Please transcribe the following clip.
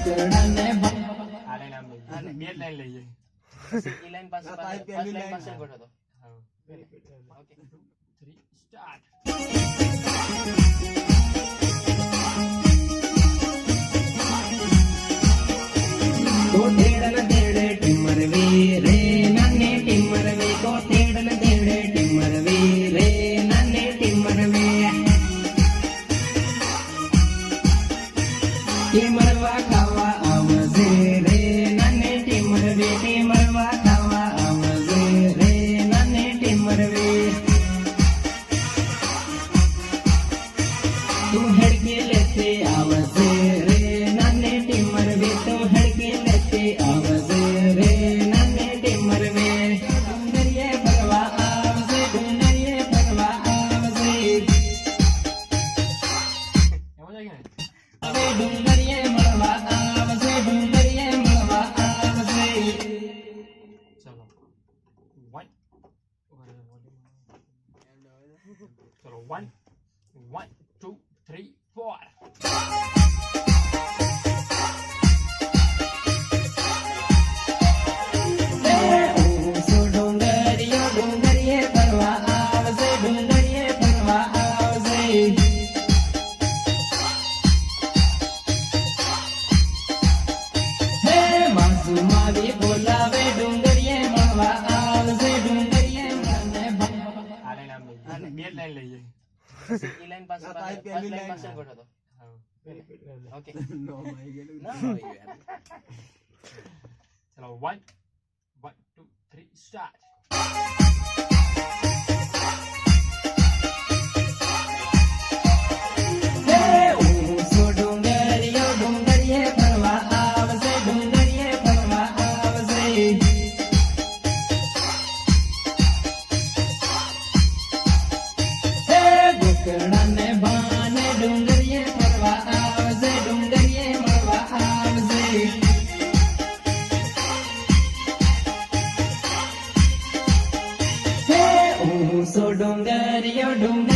ગોકળાને આ લાઈન આમ લઈએ બે લાઈન લઈએ ઈ લાઈન પાસે ફર્સ્ટ લાઈન પાસે ગોઠવો તો હા ઓકે 3 સ્ટાર્ટ તો તેડલ તેડે ટિમર રે નાને ટિમર વે તો તેડલ તેડે ટિમર રે નાને ટિમર વે ટિમરવા ખાવા આવજે રે નાને ટિમર વે ટિમરવા ખાવા આવજે રે નાને ટિમર વે તું હડકે લેતે આવજે રે નાને ટિમર વે તું હડકે લેતે આવજે રે નાને ટિમર વે ડુંગરીએ ફરવા આવજે ડુંગરીએ ફરવા આવજે એમાં જાય કે હવે ડુંગરીએ મળવા આવજે ડુંગરીએ મળવા આવજે ચલો 1 ચલો 1 2 3 4 ડુંગરીએ ડુંગરીએ ફરવા આવજે ડુંગરીએ ફરવા આવજે હે વાસુમાવી બોલાવે ડુંગરીએ મળવા આવજે ડુંગરીએ મને આ લાઈન આમ લઈએ બે લાઈન લઈએ ઈ લાઈન પાસે ફર્સ્ટ લાઈન પાસે ગોઠવો તો હા ઓકે નો ભાઈ ગયેલું ના હોય યાર ચલો 1 2 3 સ્ટાર્ટ ડુંગરીએ ડુંગરીએ ફરવા આવજે ડુંગરીએ ફરવા આવજે હે ગોકળાને બાને ડુંગરીએ ફરવા આવજે ડુંગરીએ મળવા આવજે હે ઊંસો ડુંગરીએ ડુંગરીએ